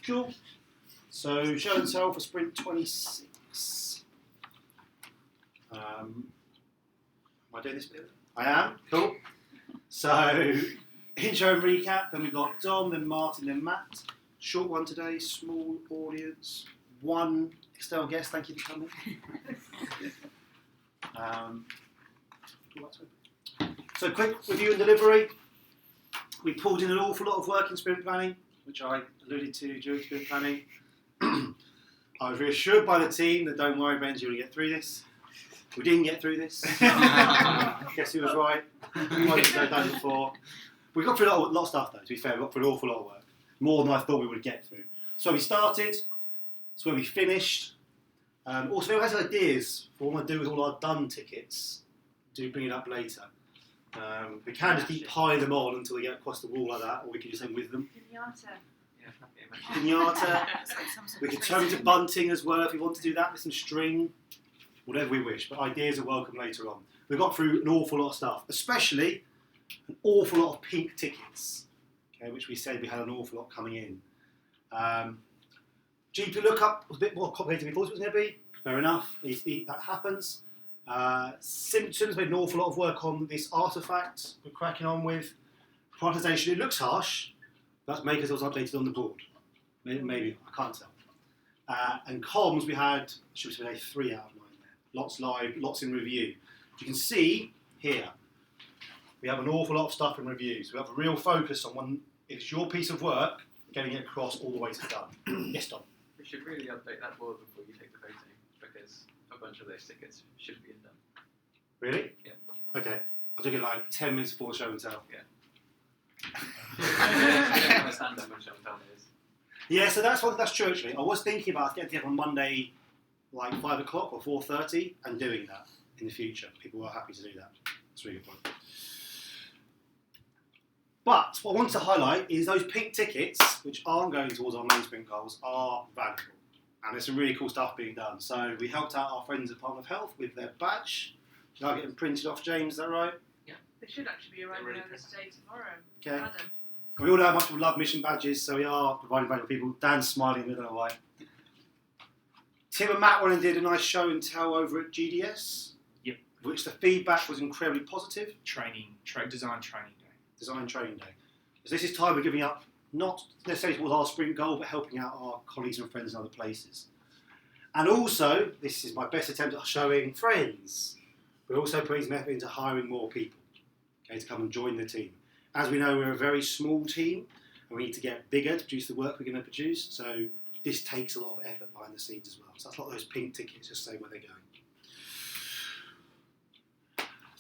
Cool. So show and tell for sprint 26. Am I doing this bit? I am. Cool. So intro and recap. Then we've got Dom, then Martin, then Matt. Short one today. Small audience. One external guest. Thank you for coming. So quick review and delivery. We pulled in an awful lot of work in sprint planning, which I alluded to during sprint planning. I was reassured by the team that don't worry, Benji, we'll get through this. We didn't get through this. Guess who was right? I didn't have done it before. We got through a lot of stuff though, to be fair. We got through an awful lot of work. More than I thought we would get through. So we started, that's where we finished. Also, if anyone has ideas for what I do with all our done tickets, do bring it up later. We can just keep piling them on until they get across the wall like that, or we can just end with them. Pinata. We could turn into bunting as well if we want to do that with some string. Whatever we wish, but ideas are welcome later on. We got through an awful lot of stuff, especially an awful lot of pink tickets, okay, which we said we had an awful lot coming in. GP lookup was a bit more complicated than we thought it was going to be. Fair enough, that happens. Symptoms made an awful lot of work on this artefact we're cracking on with. Prioritisation, it looks harsh, but Makers was updated on the board. Maybe, I can't tell. And comms, we had, should we say, 3 out of 9 there. Lots live, lots in review. You can see here, we have an awful lot of stuff in reviews. We have a real focus on when it's your piece of work, getting it across all the way to done. Yes, Tom? We should really update that board before you take the voting, because a bunch of those tickets should be done. Really? Yeah. Okay. I'll take it like 10 minutes before the show and tell. Yeah. I don't understand how much show and tell it is. Yeah, so that's true actually. I was thinking about getting together on Monday, like 5 o'clock or 4:30, and doing that in the future. People are happy to do that. That's a really good point. But what I wanted to highlight is those pink tickets, which aren't going towards our main sprint goals, are valuable. And there's some really cool stuff being done. So we helped out our friends at Department of Health with their badge. Should I get them printed off, James? Is that right? Yeah. They should actually be arriving on this day tomorrow. Okay. Adam. We all know how much we love mission badges, so we are providing value for people. Dan's smiling, I don't know why. Tim and Matt went and did a nice show and tell over at GDS. Yep. Which the feedback was incredibly positive. Design training day. Design training day. So this is time we're giving up, not necessarily towards our sprint goal, but helping out our colleagues and friends in other places. And also, this is my best attempt at showing friends. We're also putting some effort into hiring more people, okay, to come and join the team. As we know, we're a very small team, and we need to get bigger to produce the work we're going to produce. So this takes a lot of effort behind the scenes as well. So that's not those pink tickets, just say where they're going.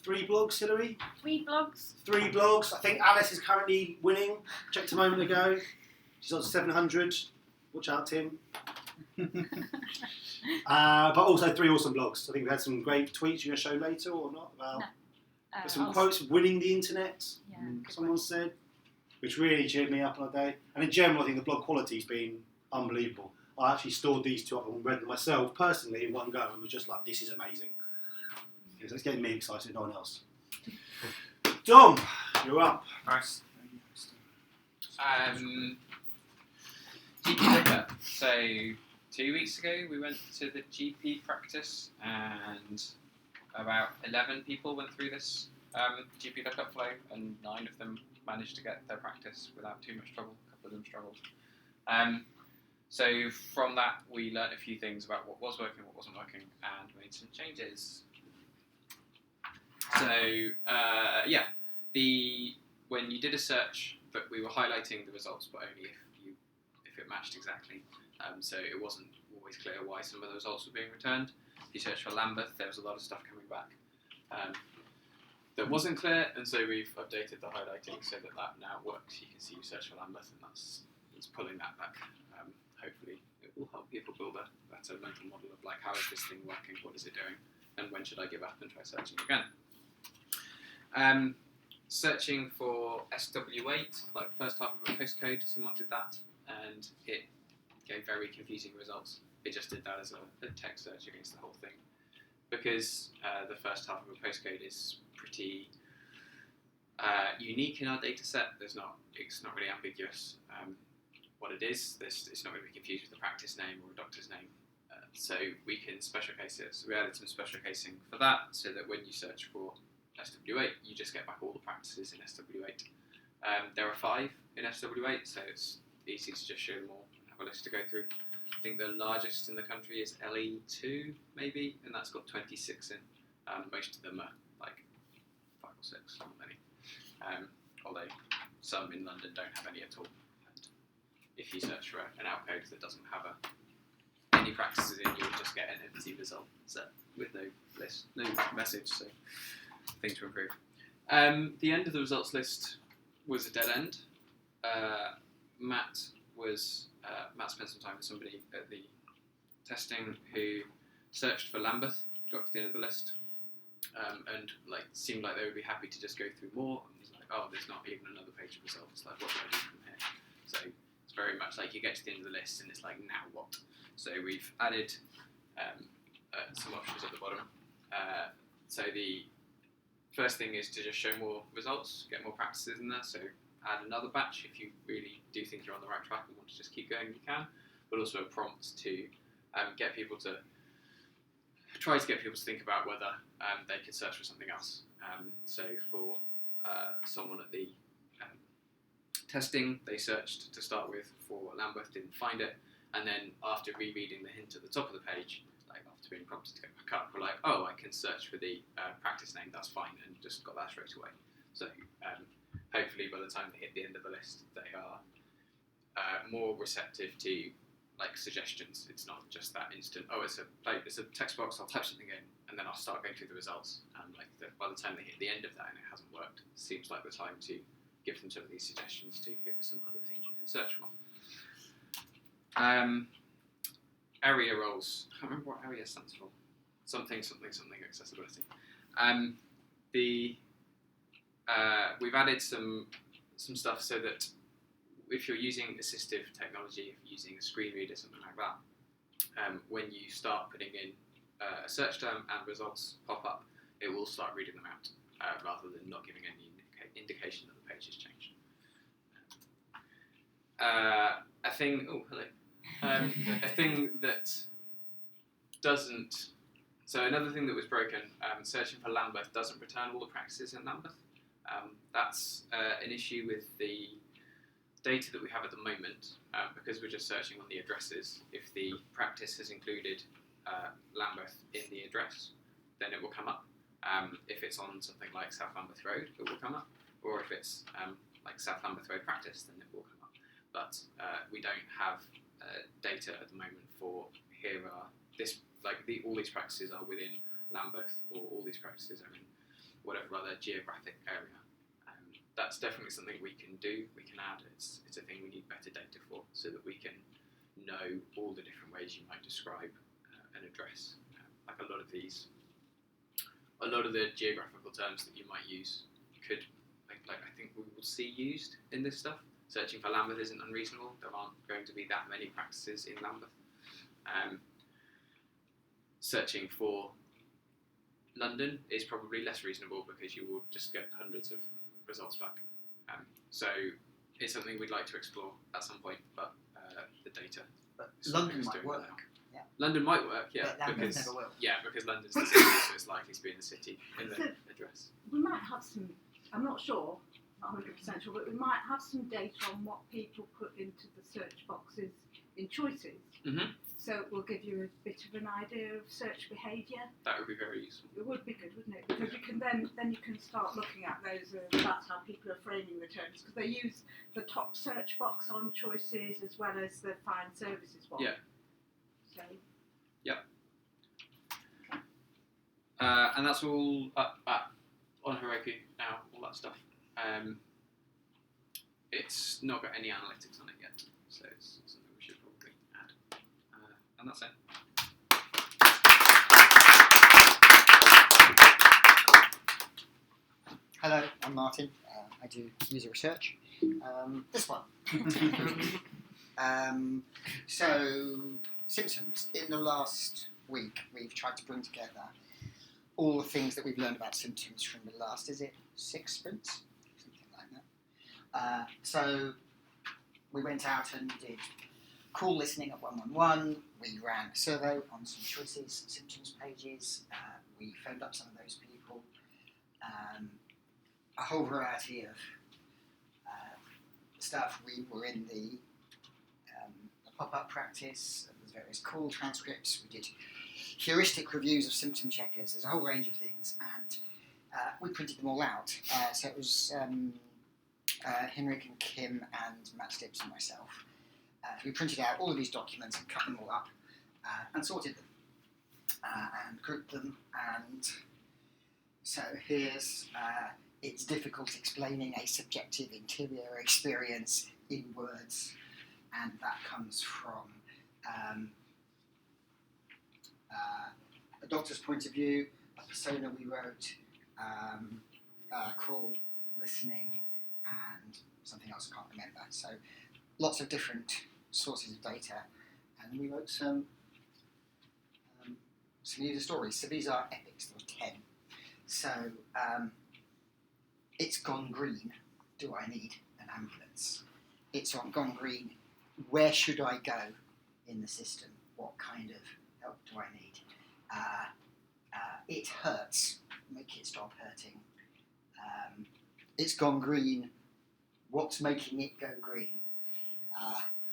3 blogs, Hilary? 3 blogs. 3 blogs. I think Alice is currently winning. Checked a moment ago. She's on 700. Watch out, Tim. But also 3 awesome blogs. I think we had some great tweets you're going to show later or not about some quotes winning the internet. Yeah, someone said, which really cheered me up on a day. And in general, I think the blog quality's been unbelievable. I actually stored these 2 up and read them myself personally in one go and was just like, this is amazing. Yeah, so it's getting me excited, no one else. Dom, you're up. Nice. GP pickup. So 2 weeks ago we went to the GP practice and about 11 people went through this GP lookup flow and 9 of them managed to get their practice without too much trouble. A couple of them struggled. So from that we learnt a few things about what was working, what wasn't working, and made some changes. So when you did a search, but we were highlighting the results, but only if it matched exactly. So it wasn't always clear why some of the results were being returned. If you search for Lambeth, there was a lot of stuff coming back that wasn't clear, and so we've updated the highlighting so that now works. You can see you search for Lambeth, and it's pulling that back. Hopefully, it will help people build a better mental model of like, how is this thing working? What is it doing? And when should I give up and try searching again? Searching for SW8, like first half of a postcode, someone did that, and it gave very confusing results. It just did that as a text search against the whole thing. Because the first half of a postcode is pretty unique in our data set, it's not really ambiguous. what it is. It's not going to be confused with a practice name or a doctor's name. So we can special case it. So we added some special casing for that, so that when you search for SW8, you just get back all the practices in SW8. There are 5 in SW8, so it's easy to just show them all and have a list to go through. I think the largest in the country is LE2, maybe, and that's got 26 in. Most of them are like 5 or 6, not many. Although some in London don't have any at all. And if you search for an outcode that doesn't have any practices in, you'll just get an empty result with no list, no message. So things to improve. The end of the results list was a dead end. Matt spent some time with somebody at the testing who searched for Lambeth, got to the end of the list, and like seemed like they would be happy to just go through more. And was like, oh, there's not even another page of results. Like, what do I do from here? So it's very much like you get to the end of the list and it's like, now what? So we've added some options at the bottom. So the first thing is to just show more results, get more practices in there. So add another batch if you really do think you're on the right track and want to just keep going, you can. But also a prompt to get people to think about whether they could search for something else. So for someone at the testing, they searched to start with for Lambeth, didn't find it, and then after rereading the hint at the top of the page, like after being prompted to go back up, we're like, oh, I can search for the practice name, that's fine, and just got that straight away. So hopefully by the time they hit the end of the list, they are more receptive to like suggestions. It's not just that instant, oh, it's a text box, I'll type something in, and then I'll start going through the results. And by the time they hit the end of that and it hasn't worked, it seems like the time to give them some of these suggestions to here are some other things you can search for. Area roles. I can't remember what area stands for. Something accessibility. We've added some stuff so that if you're using assistive technology, if you're using a screen reader, something like that, when you start putting in a search term and results pop up, it will start reading them out rather than not giving any indication that the page has changed. A thing that doesn't. So another thing that was broken, searching for Lambeth doesn't return all the practices in Lambeth. That's an issue with the data that we have at the moment, because we're just searching on the addresses. If the practice has included Lambeth in the address, then it will come up. If it's on something like South Lambeth Road, it will come up. Or if it's like South Lambeth Road practice, then it will come up. But we don't have data at the moment for here are all these practices are within Lambeth, or all these practices are in whatever other geographic area. That's definitely something we can do. We can add. It's a thing we need better data for, so that we can know all the different ways you might describe an address. Like a lot of the geographical terms that you might use could, I think we will see used in this stuff. Searching for Lambeth isn't unreasonable. There aren't going to be that many practices in Lambeth. Searching for London is probably less reasonable, because you will just get hundreds of results back. So it's something we'd like to explore at some point, but the data. But London might work. Yeah. London might work, yeah. But Lambeth never will. Yeah, because London's the city, so it's likely to be in the city in the address. We might have some. I'm not sure, not 100% sure, but we might have some data on what people put into the search boxes in choices. Mm-hmm. So it will give you a bit of an idea of search behaviour. That would be very useful. It would be good, wouldn't it? Because you can then you can start looking at those. That's how people are framing the terms, because they use the top search box on choices as well as the find services one. Yeah. So. Yep. And that's all up on Heroku now. All that stuff. It's not got any analytics on it yet, so it's something we should probably add. And that's it. Hello, I'm Martin. I do user research. This one. So, symptoms. In the last week, we've tried to bring together all the things that we've learned about symptoms from the last, is it 6 sprints? Something like that. So, we went out and did call listening at 111. We ran a survey on some choices, symptoms pages. We phoned up some of those people. A whole variety of stuff. We were in the pop-up practice. There's various call transcripts. We did heuristic reviews of symptom checkers. There's a whole range of things, and we printed them all out. So it was Henrik and Kim and Matt Stips and myself. We printed out all of these documents and cut them all up and sorted them and grouped them. And so here's it's difficult explaining a subjective interior experience in words, and that comes from a doctor's point of view, a persona we wrote, call, listening, and something else I can't remember. So lots of different sources of data, and we wrote some user stories. So these are epics. There were 10. So it's gone green. Do I need an ambulance? It's gone green. Where should I go in the system? What kind of help do I need? It hurts. Make it stop hurting. It's gone green. What's making it go green?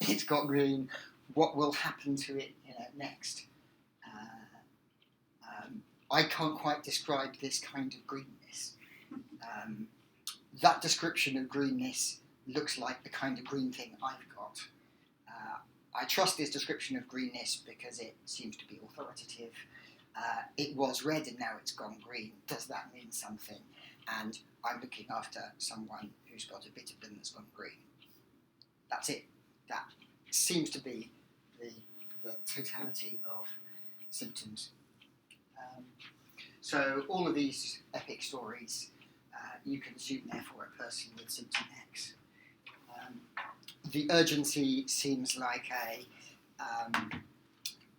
It's got green. What will happen to it next? I can't quite describe this kind of greenness. That description of greenness looks like the kind of green thing I've got. I trust this description of greenness because it seems to be authoritative. It was red and now it's gone green. Does that mean something? And I'm looking after someone who's got a bit of them that's gone green. That's it. That seems to be the totality of symptoms. So all of these epic stories, you can assume therefore a person with symptom X. The urgency seems like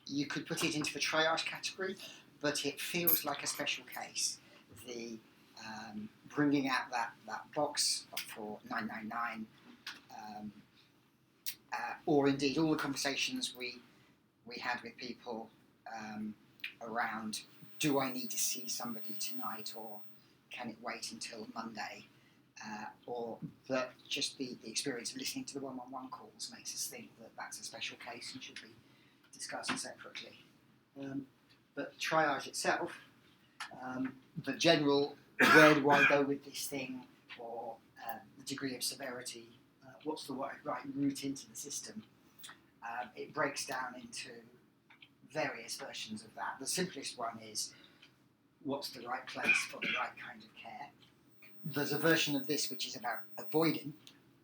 you could put it into the triage category, but it feels like a special case. The bringing out that box for 999, or indeed all the conversations we had with people around, do I need to see somebody tonight, or can it wait until Monday? Or that just the experience of listening to the 111 calls makes us think that that's a special case and should be discussed separately. But triage itself, the general, where do I go with this thing, or the degree of severity, what's the right route into the system, it breaks down into various versions of that. The simplest one is, what's the right place for the right kind of care? There's a version of this which is about avoiding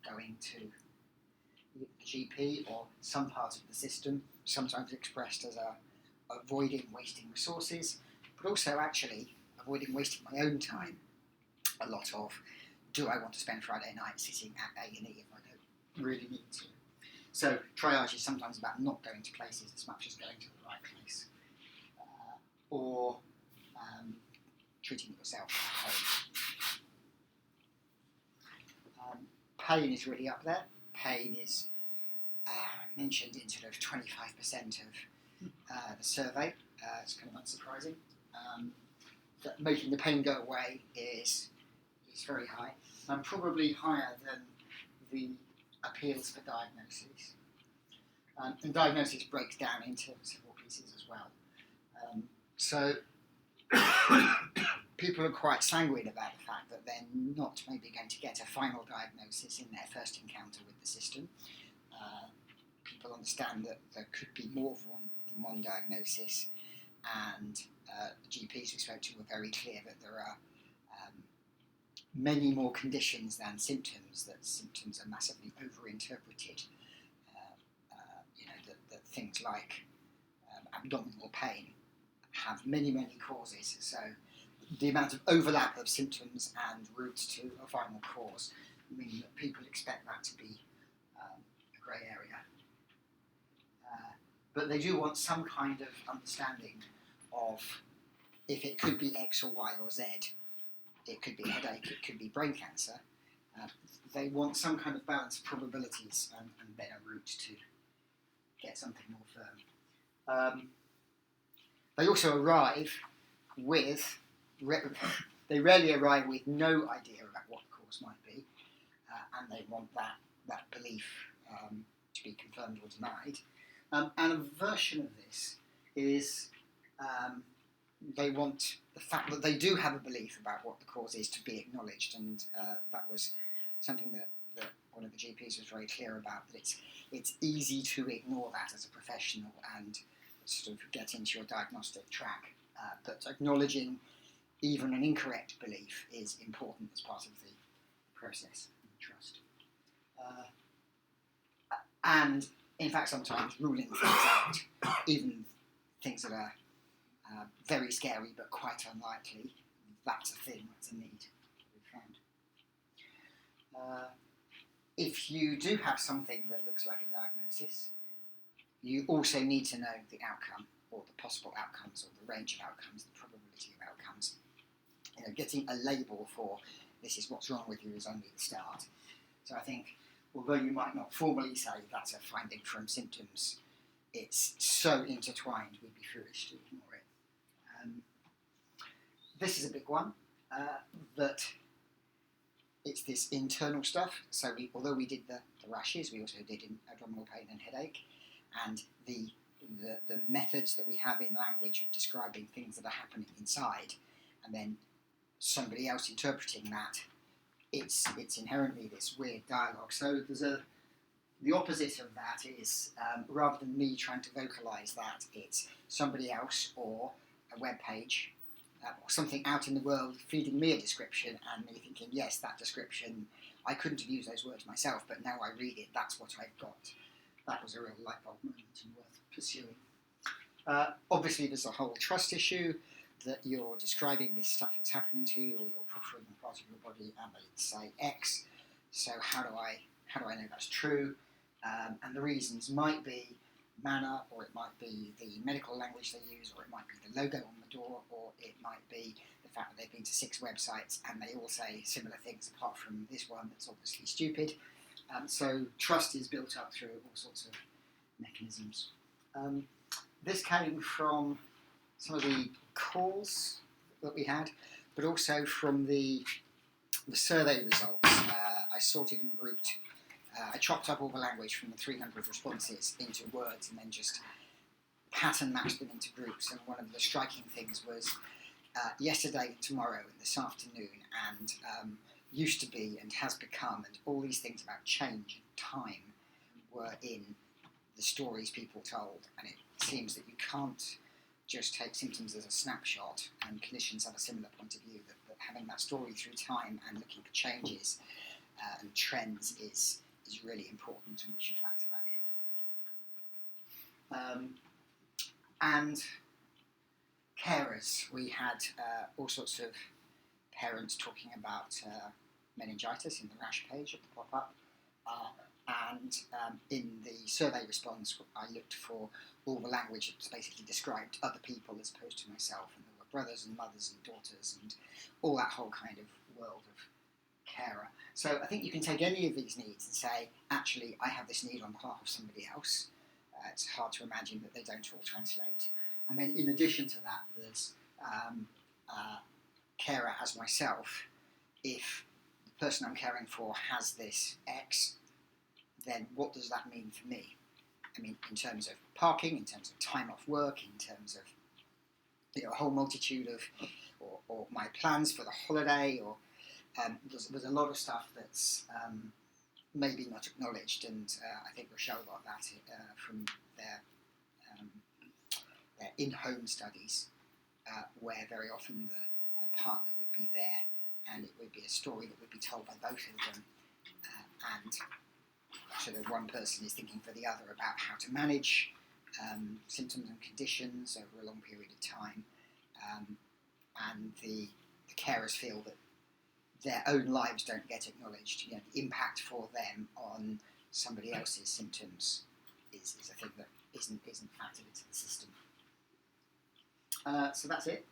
going to the GP or some part of the system, sometimes expressed as avoiding wasting resources, but also actually avoiding wasting my own time. A lot of, do I want to spend Friday night sitting at A&E if I don't really need to? So triage is sometimes about not going to places as much as going to the right place, or treating it yourself at home. Pain is really up there. Pain is mentioned in sort of 25% of the survey. It's kind of unsurprising. That making the pain go away is very high, and probably higher than the appeals for diagnosis. And diagnosis breaks down into several pieces as well. So people are quite sanguine about the fact that they're not maybe going to get a final diagnosis in their first encounter with the system. People understand that there could be more than one diagnosis, and the GPs we spoke to were very clear that there are many more conditions than symptoms, that symptoms are massively overinterpreted. That things like abdominal pain have many causes, so the amount of overlap of symptoms and routes to a final cause mean that people expect that to be a grey area. But they do want some kind of understanding of if it could be X or Y or Z. It could be a headache, it could be brain cancer, They want some kind of balance of probabilities and then a route to get something more firm. They also arrive with, they rarely arrive with no idea about what the cause might be, and they want that belief to be confirmed or denied. And a version of this is they want the fact that they do have a belief about what the cause is to be acknowledged, and that was something that one of the GPs was very clear about, that it's easy to ignore that as a professional and sort of get into your diagnostic track, but acknowledging even an incorrect belief is important as part of the process and trust. And in fact, sometimes ruling things out, even things that are very scary but quite unlikely, that's a thing, that's a need that we've found. If you do have something that looks like a diagnosis, you also need to know the outcome, or the possible outcomes, or the range of outcomes, the probability of outcomes. Getting a label for this is what's wrong with you is only the start. So I think, although you might not formally say that's a finding from symptoms, it's so intertwined, we'd be foolish to ignore it. This is a big one, that it's this internal stuff. So although we did the rashes, we also did abdominal pain and headache, and the methods that we have in language of describing things that are happening inside, and then somebody else interpreting that, it's inherently this weird dialogue. So the opposite of that is, rather than me trying to vocalise that, it's somebody else or a web page or something out in the world feeding me a description and me thinking, yes, that description, I couldn't have used those words myself, but now I read it, that's what I've got. That was a real light bulb moment and worth pursuing. Obviously, there's a whole trust issue, that you're describing this stuff that's happening to you, or you're proffering a part of your body and they say X, so how do I know that's true? And the reasons might be manner, or it might be the medical language they use, or it might be the logo on the door, or it might be the fact that they've been to 6 websites and they all say similar things apart from this one that's obviously stupid. So trust is built up through all sorts of mechanisms. This came from some of the calls that we had, but also from the survey results. I sorted and grouped. I chopped up all the language from the 300 responses into words and then just pattern matched them into groups. And one of the striking things was yesterday and tomorrow and this afternoon and used to be and has become, and all these things about change and time were in the stories people told. And it seems that you can't just take symptoms as a snapshot, and clinicians have a similar point of view, that having that story through time and looking for changes and trends is really important, and we should factor that in. And carers, we had all sorts of parents talking about meningitis in the rash page at the pop-up, and in the survey response I looked for all the language that basically described other people as opposed to myself, and there were brothers and mothers and daughters and all that whole kind of world of carer. So I think you can take any of these needs and say, actually, I have this need on behalf of somebody else. It's hard to imagine that they don't all translate. And then in addition to that, there's carer as myself. If the person I'm caring for has this X, then what does that mean for me? I mean, in terms of parking, in terms of time off work, in terms of a whole multitude of, or my plans for the holiday, or there's a lot of stuff that's maybe not acknowledged, and I think Rochelle got that from their in-home studies, where very often the partner would be there, and it would be a story that would be told by both of them, and so that one person is thinking for the other about how to manage symptoms and conditions over a long period of time, and the carers feel that their own lives don't get acknowledged. The impact for them on somebody else's symptoms is a thing that isn't factored into the system. So that's it.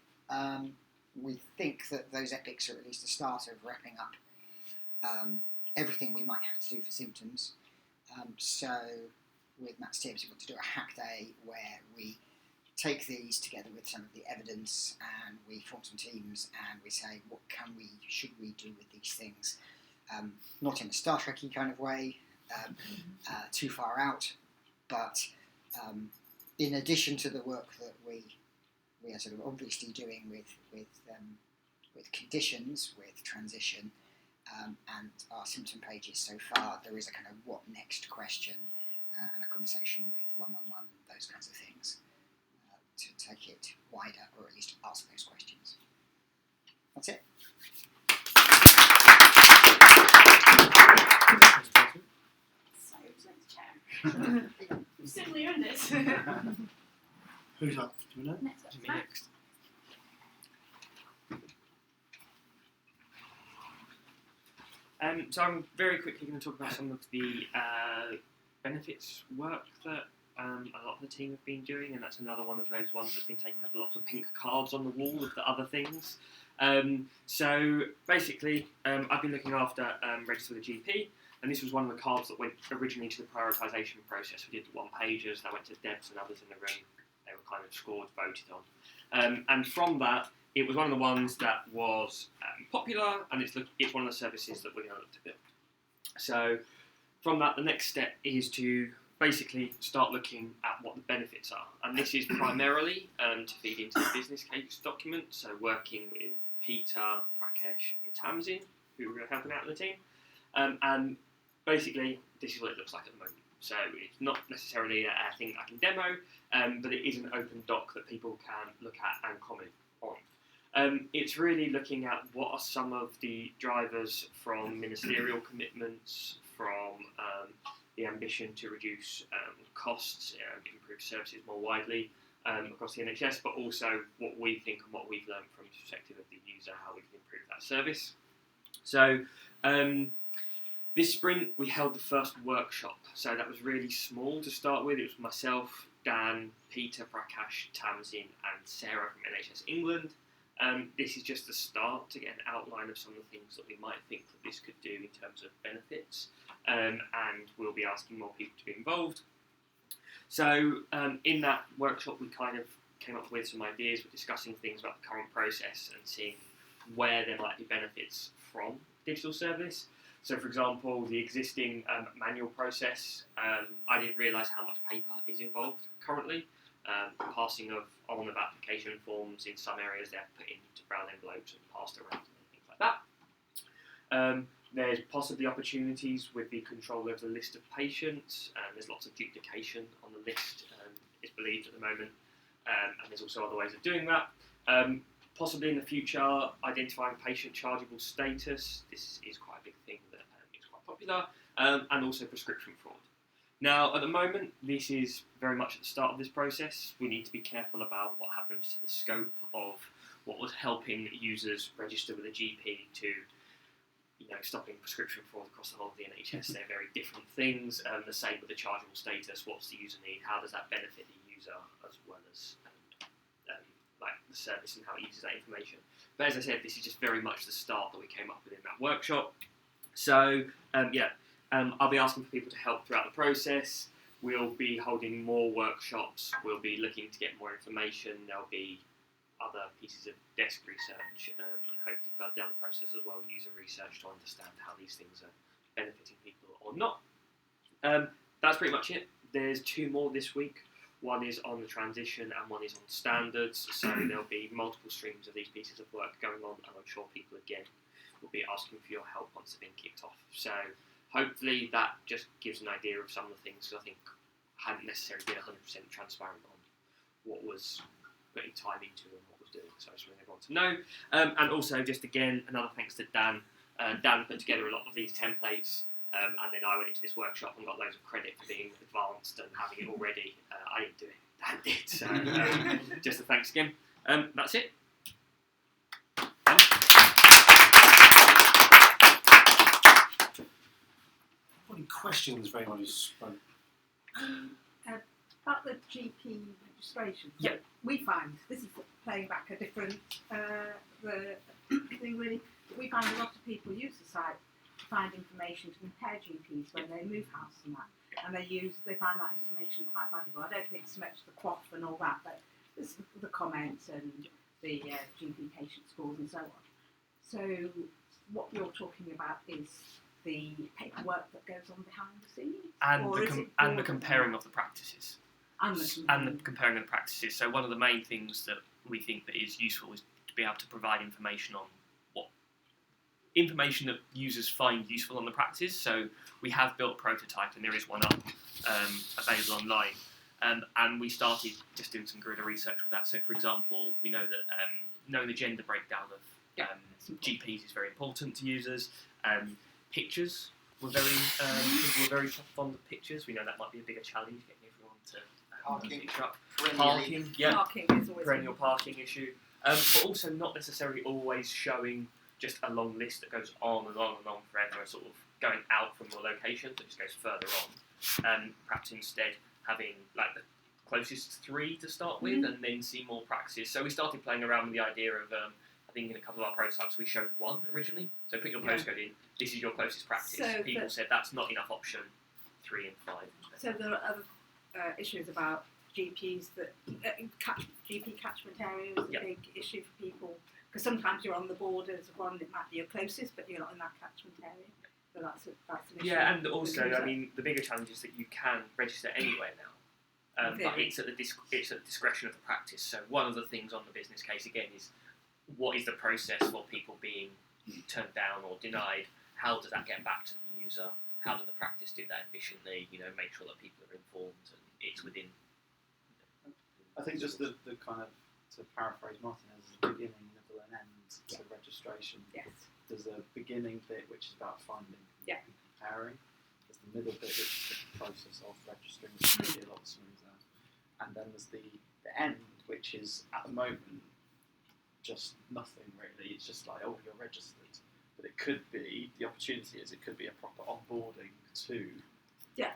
We think that those epics are at least a start of wrapping up everything we might have to do for symptoms. So with Matt's tips, we want to do a hack day where we take these together with some of the evidence and we form some teams and we say what should we do with these things, not in a Star Trek-y kind of way, too far out, but in addition to the work that we are sort of obviously doing with conditions, with transition, and our symptom pages so far, there is a kind of what next question and a conversation with 111 and those kinds of things to take it wider, or at least ask those questions. That's it. So, next chair. Simply earned it. Who's up? Do you know? Next up, Me Frank. next. So I'm very quickly going to talk about some of the benefits work that a lot of the team have been doing, and that's another one of those ones that's been taking up lots of pink cards on the wall of the other things. So basically, I've been looking after Register with a GP, and this was one of the cards that went originally to the prioritisation process. We did the one-pagers, that went to Debs and others in the room. They were kind of scored, voted on. And from that, it was one of the ones that was popular, and it's one of the services that we're going to look to build. So from that, the next step is to basically start looking at what the benefits are. And this is primarily to feed into the business case document, so working with Peter, Prakesh and Tamsin, who are helping out in the team. And basically, this is what it looks like at the moment. So it's not necessarily a thing I can demo, but it is an open doc that people can look at and comment on. It's really looking at what are some of the drivers from ministerial commitments, from the ambition to reduce costs, improve services more widely across the NHS, but also what we think and what we've learned from the perspective of the user, how we can improve that service. So this sprint, we held the first workshop. So that was really small to start with. It was myself, Dan, Peter, Prakash, Tamsin and Sarah from NHS England. This is just the start to get an outline of some of the things that we might think that this could do in terms of benefits, and we'll be asking more people to be involved. So in that workshop we kind of came up with some ideas. We're discussing things about the current process and seeing where there might be benefits from digital service. So for example, the existing manual process, I didn't realise how much paper is involved currently. Passing on of application forms in some areas, they're put into brown envelopes and passed around and things like that. There's possibly opportunities with the control of the list of patients, and there's lots of duplication on the list, it's believed at the moment, and there's also other ways of doing that. Possibly in the future, identifying patient chargeable status. This is quite a big thing that is quite popular, and also prescription fraud. Now, at the moment, this is very much at the start of this process. We need to be careful about what happens to the scope of what was helping users register with a GP to, stopping prescription fraud across the whole of the NHS. They're very different things. The same with the chargeable status. What's the user need? How does that benefit the user as well as the service and how it uses that information? But as I said, this is just very much the start that we came up with in that workshop. So, I'll be asking for people to help throughout the process. We'll be holding more workshops. We'll be looking to get more information. There'll be other pieces of desk research and hopefully further down the process as well, user research to understand how these things are benefiting people or not. That's pretty much it. There's 2 more this week. One is on the transition and one is on standards. So there'll be multiple streams of these pieces of work going on, and I'm sure people again will be asking for your help once they've been kicked off. So hopefully that just gives an idea of some of the things I think hadn't necessarily been 100% transparent on what was putting time into and what was doing. So I just want everyone to know. And also, just again, another thanks to Dan. Dan put together a lot of these templates, and then I went into this workshop and got loads of credit for being advanced and having it all ready. I didn't do it. Dan did. So just a thanks again. That's it. Any questions for anyone who's spoke? About the GP registration. So Yeah. we find, this is playing back a different the thing really, we find a lot of people use the site find information to compare GPs when they move house and that, and they find that information quite valuable. I don't think so much the quaff and all that, but it's the comments and the GP patient scores and so on. So what you're talking about is the paperwork that goes on behind the scenes, and the comparing of the practices. And the comparing of the practices. So one of the main things that we think that is useful is to be able to provide information on what information that users find useful on the practice. So we have built a prototype, and there is one up available online. And we started just doing some guerrilla research with that. So, for example, we know that knowing the gender breakdown of GPs is very important to users. Pictures were people were very fond of pictures. We know that might be a bigger challenge getting everyone to Parking. picture up. Perennially. Parking is always Perennial parking issue. But also not necessarily always showing just a long list that goes on and on and on forever, and sort of going out from your location that just goes further on. Perhaps instead having like the closest 3 to start with, and then see more practices. So we started playing around with the idea of, I think in a couple of our prototypes we showed 1 originally. So put your postcode in, this is your closest practice. So people said that's not enough option 3 and 5. So there are other issues about GPs that GP catchment area is a big issue for people, because sometimes you're on the borders of one that might be your closest, but you're not in that catchment area. So that's an issue. Yeah, and also, I mean, the bigger challenge is that you can register anywhere now, but it's at the discretion of the practice. So one of the things on the business case again is what is the process for people being turned down or denied? How does that get back to the user? How does the practice do that efficiently? You know, make sure that people are informed and it's within. I think just the kind of, to paraphrase Martin, there's a beginning, middle and end to registration. Yes. There's a beginning bit which is about finding and comparing. There's the middle bit which is the process of registering, which can be a lot smoother. And then there's the end, which is at the moment just nothing really. It's just like, oh, you're registered. But it could be, the opportunity is it could be a proper onboarding to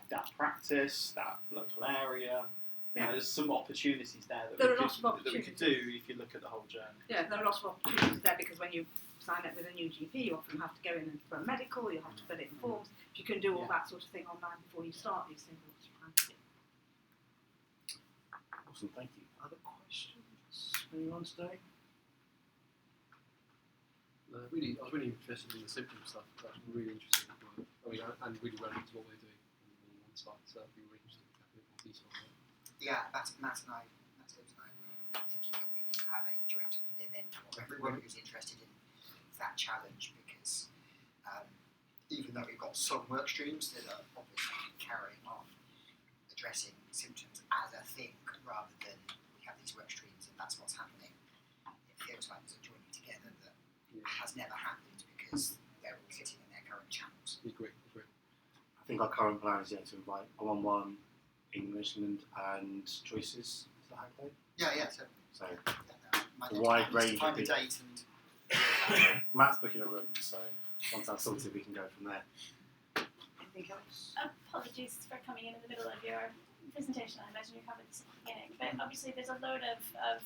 that practice, that local area. You know, there's some opportunities there that we could do if you look at the whole journey. Yeah, there are lots of opportunities there, because when you sign up with a new GP, you often have to go in for a medical, you have to fill in forms. If you can do all that sort of thing online before you start these things, that's fine. Awesome, thank you. Other questions? Anyone today? I was really interested in the symptom stuff. That's really interesting. I mean, and really relevant to what we're doing on one side. So that'd be really interesting to have a bit more detail on that. Yeah, Matt and I were thinking that we need to have a joint event for everyone who's interested in that challenge, because even though we've got some work streams that are obviously carrying on addressing symptoms as a thing rather than we have these work streams and that's what's happening, it feels like there's a joining together that has never happened because they're all sitting in their current channels. Agree. I think our current plan is to invite one-on-one English and choices. Is that okay? Yeah, certainly. So A wide range of find a people. date and Matt's booking a room, so once that's sorted, we can go from there. Anything else? Apologies for coming in the middle of your presentation. I imagine you covered this at the beginning, but obviously there's a load of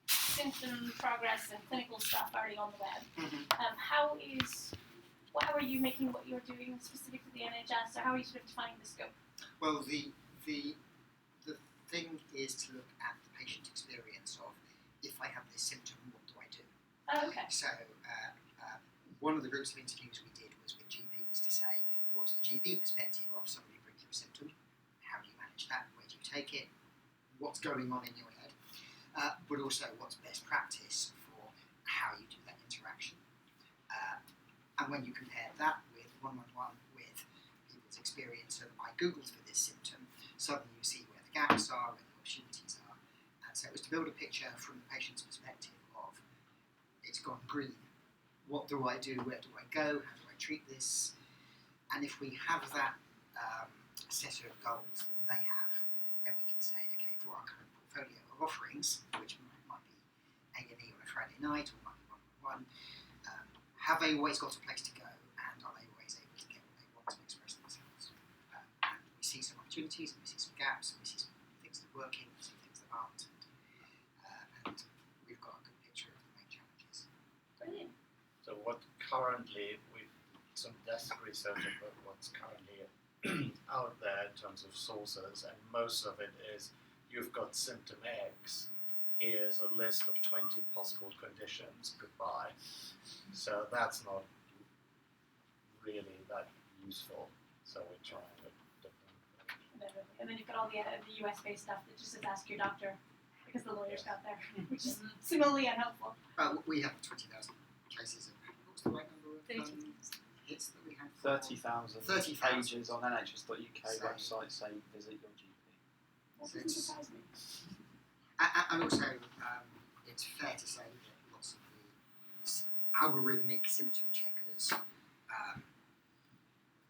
symptom progress and clinical stuff already on the web. How are you making what you're doing specific to the NHS, or how are you sort of defining the scope? well, the thing is to look at the patient experience of, if I have this symptom, what do I do? Oh, okay. So one of the groups of interviews we did was with GPs to say, what's the GP perspective of somebody who brings you a symptom? How do you manage that? Where do you take it? What's going on in your head? But also, what's best practice for how you do that interaction? And when you compare that with one-on-one with people's experience of, I googled for this symptom, suddenly you see where the gaps are, where the opportunities are. And so it was to build a picture from the patient's perspective of, it's gone green. What do I do? Where do I go? How do I treat this? And if we have that set of goals that they have, then we can say, okay, for our current portfolio of offerings, which might be A&E on a Friday night, or might be one-on-one, have they always got a place to go, and are they always able to get what they want to express themselves? And we see some opportunities, and we see some gaps, and we see some things that are working, we see things that aren't, and we've got a good picture of the main challenges. Brilliant. So what currently we've some desk research about what's currently out there in terms of sources, and most of it is you've got symptom X, here's a list of 20 possible conditions, goodbye. So that's not really that useful, so we're trying a different. And then you've got all the US-based stuff that just says ask your doctor because the lawyers got there, which is similarly unhelpful. We have 20,000 cases of, what was the right number of 30,000. hits that we had? 30,000 30,000 pages on NHS.UK So- website say visit your GP. That So doesn't it's- surprise me. And also, it's fair to say that lots of the algorithmic symptom checkers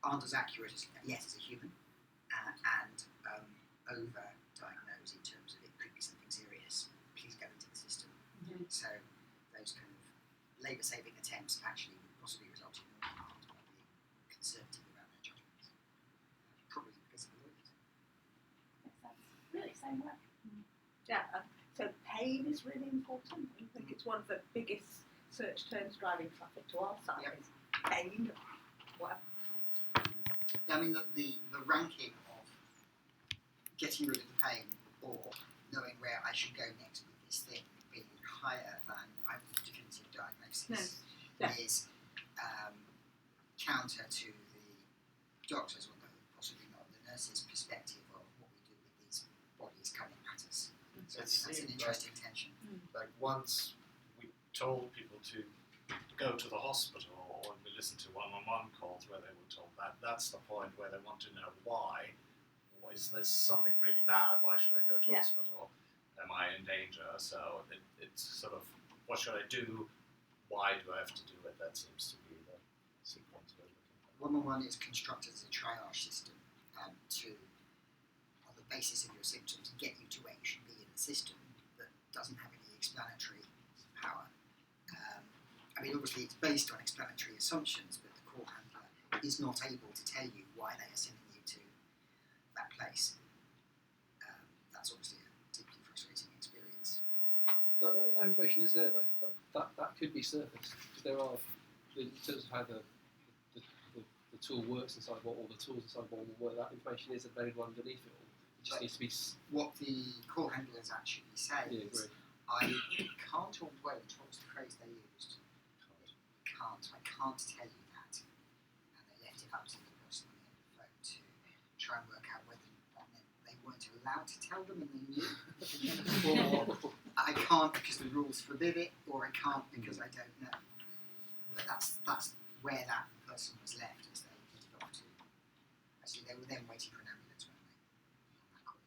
aren't as accurate as, yes, as a human, and over-diagnose in terms of it could be something serious, please go into the system. So those kind of labour-saving attempts actually would possibly result in more harm by being conservative about their judgments. Probably because of the lawyers. Makes sense. Really exciting work. Yeah, so pain is really important. I think it's one of the biggest search terms driving traffic to our site Yep. is pain, whatever. Yeah, I mean, the ranking of getting rid of the pain or knowing where I should go next with this thing being higher than I want definitive diagnosis is counter to the doctor's, or possibly not the nurse's perspective of what we do with these bodies coming at us. So It that's an seemed interesting tension. like once we told people to go to the hospital, or we listened to one-on-one calls where they were told that, that's the point where they want to know why. Or is this something really bad? Why should I go to Yeah. hospital? Am I in danger? So it's sort of, what should I do? Why do I have to do it? That seems to be the sequence we're looking at. One-on-one is constructed as a triage system to, on the basis of your symptoms, get you to where you should be in the system that doesn't have any explanatory power. I mean, obviously it's based on explanatory assumptions, but the call handler is not able to tell you why they are sending you to that place. That's obviously a deeply frustrating experience. That information is there though. That could be surfaced because there are, in terms of how the tool works inside what all the tools inside what will work. That information is available underneath it all. It just needs to be. What the call handlers actually say Yeah, is, agree. I can't or won't, what was the phrase they used? I can't tell you that. And they left it up to the person on the end of the phone to try and work out whether that meant they weren't allowed to tell them and they knew. Or I can't because the rules forbid it, or I can't because I don't know. But that's where that person was left as they headed off to. Actually, they were then waiting for an ambulance, weren't they? On that call.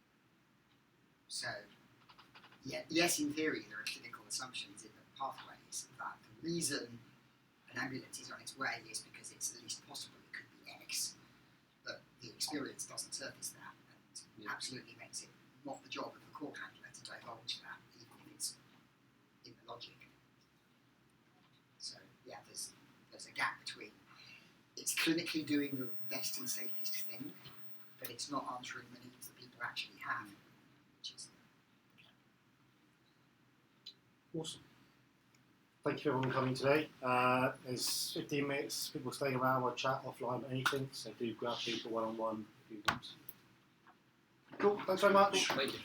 So, yeah, yes, in theory, there are clinical assumptions in the pathways that the reason an ambulance is on its way is because it's the least possible, it could be X, but the experience doesn't surface that and absolutely makes it not the job of the call handler to divulge that, even if it's in the logic. So, yeah, there's a gap between it's clinically doing the best and safest thing, but it's not answering the needs that people actually have, which is the gap. Awesome. Thank you everyone for coming today. There's 15 minutes, people staying around or chat offline or anything, so do grab people one-on-one if you want. Cool, thanks very much. Thank you.